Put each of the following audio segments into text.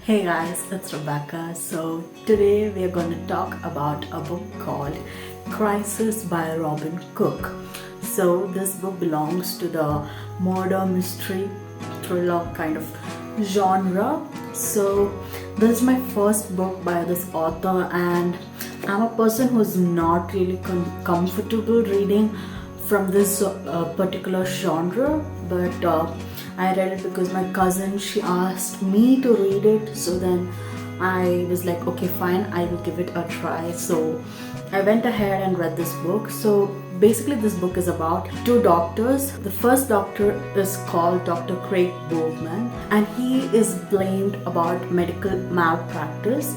Hey guys, it's Rebecca. So today we are going to talk about a book called Crisis by Robin Cook. So this book belongs to the murder mystery thriller kind of genre. So this is my first book by this author, and I'm a person who's not really comfortable reading from this particular genre, but I read it because my cousin, she asked me to read it. So then I was like, okay, fine, I will give it a try. So I went ahead and read this book. So basically this book is about two doctors. The first doctor is called Dr. Craig Bowman, and he is blamed about medical malpractice,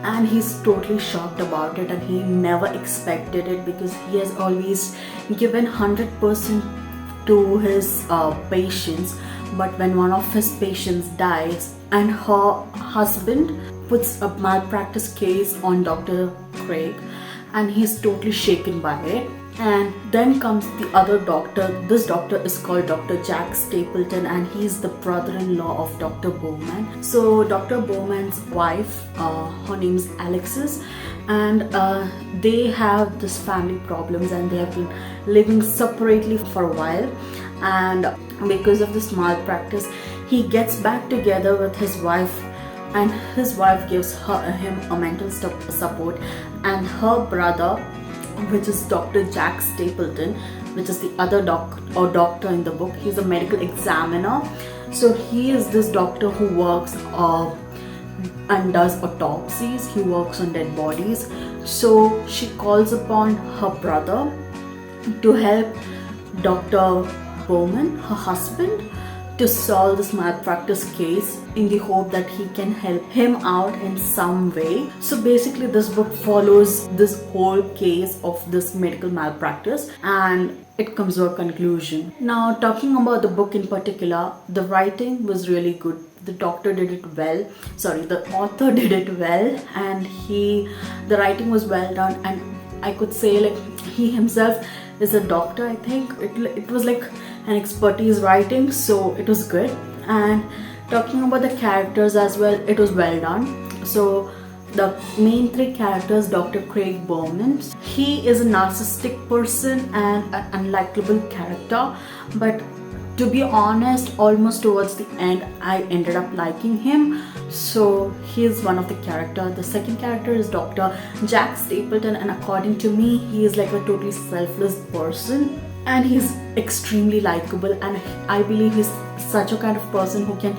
and he's totally shocked about it, and he never expected it because he has always given 100% to his patients. But when one of his patients dies and her husband puts a malpractice case on Dr. Craig, and he's totally shaken by it. And then comes the other doctor. This doctor is called Dr. Jack Stapleton, and he's the brother-in-law of Dr. Bowman. So Dr. Bowman's wife, her name is Alexis, and they have this family problems, and they have been living separately for a while. And because of this malpractice, he gets back together with his wife, and his wife gives him a mental support. And her brother, which is Dr. Jack Stapleton, which is the other doctor in the book, he's a medical examiner. So he is this doctor who works and does autopsies. He works on dead bodies. So she calls upon her brother to help Dr. Bowman, her husband, to solve this malpractice case in the hope that he can help him out in some way. So basically this book follows this whole case of this medical malpractice, and it comes to a conclusion. Now, talking about the book in particular, the writing was really good. The author did it well, and the writing was well done, and I could say like he himself is a doctor. I think it was like an expertise writing, so it was good. And talking about the characters as well, it was well done. So the main three characters, Dr. Craig Bowman, he is a narcissistic person and an unlikable character, but to be honest, almost towards the end I ended up liking him. So he is one of the characters. The second character is Dr. Jack Stapleton, and according to me, he is like a totally selfless person, and he's extremely likable, and I believe he's such a kind of person who can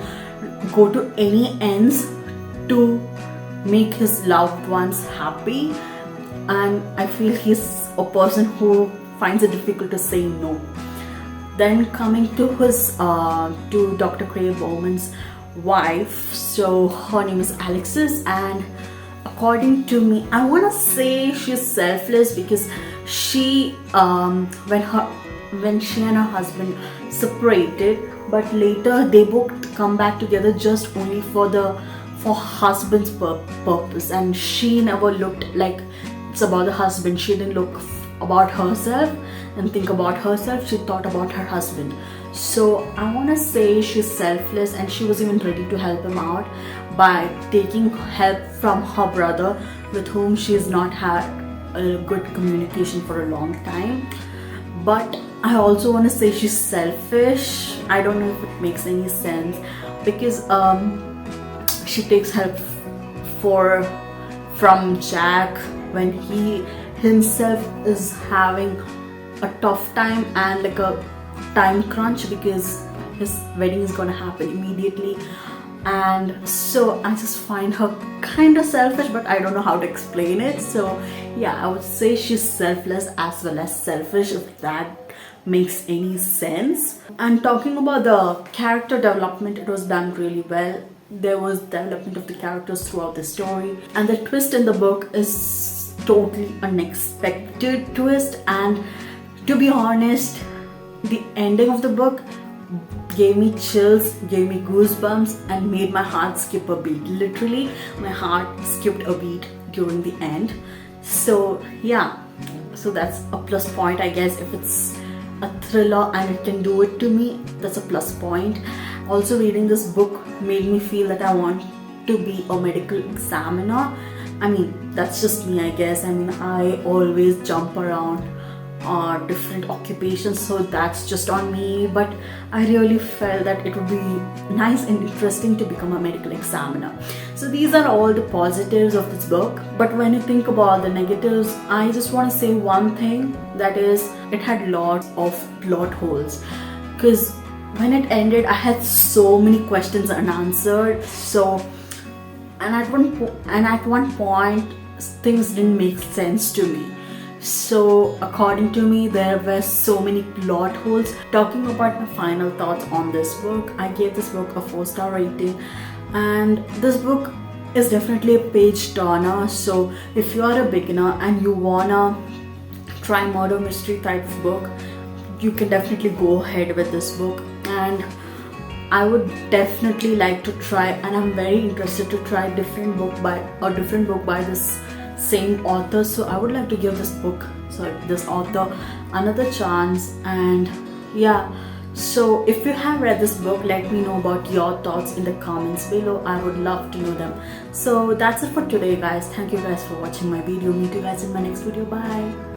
go to any ends to make his loved ones happy. And I feel he's a person who finds it difficult to say no. Then coming to his to Dr. Craig Bowman's wife, so her name is Alexis, and according to me, I want to say she's selfless because she when she and her husband separated, but later they both come back together just only for husband's purpose, and she never looked like it's about the husband. She didn't look about herself and think about herself. She thought about her husband. So I want to say she's selfless, and she was even ready to help him out by taking help from her brother, with whom she's not had a good communication for a long time. But I also want to say she's selfish. I don't know if it makes any sense, because she takes help from Jack when he himself is having a tough time and like a time crunch because his wedding is gonna happen immediately. And so I just find her kind of selfish, but I don't know how to explain it. So yeah, I would say she's selfless as well as selfish, if that makes any sense. And talking about the character development, it was done really well. There was development of the characters throughout the story, and the twist in the book is totally unexpected twist. And to be honest, the ending of the book gave me chills, gave me goosebumps, and made my heart skip a beat. Literally, my heart skipped a beat during the end. So yeah, so that's a plus point, I guess. If it's a thriller and it can do it to me, that's a plus point. Also, reading this book made me feel that I want to be a medical examiner. I mean, that's just me, I guess. I mean, I always jump around different occupations, so that's just on me. But I really felt that it would be nice and interesting to become a medical examiner. So these are all the positives of this book. But when you think about the negatives, I just want to say one thing, that is, it had lots of plot holes. Because when it ended, I had so many questions unanswered. So and at one point things didn't make sense to me. So according to me, there were so many plot holes. Talking about my final thoughts on this book, I gave this book a 4-star rating, and this book is definitely a page turner. So if you are a beginner and you wanna try murder mystery type of book, you can definitely go ahead with this book. And I would definitely like to try, and I'm very interested to try different book by this same author. So I would like to give this author another chance. And yeah, so if you have read this book, let me know about your thoughts in the comments below. I would love to know them. So that's it for today, guys. Thank you guys for watching my video. Meet you guys in my next video. Bye.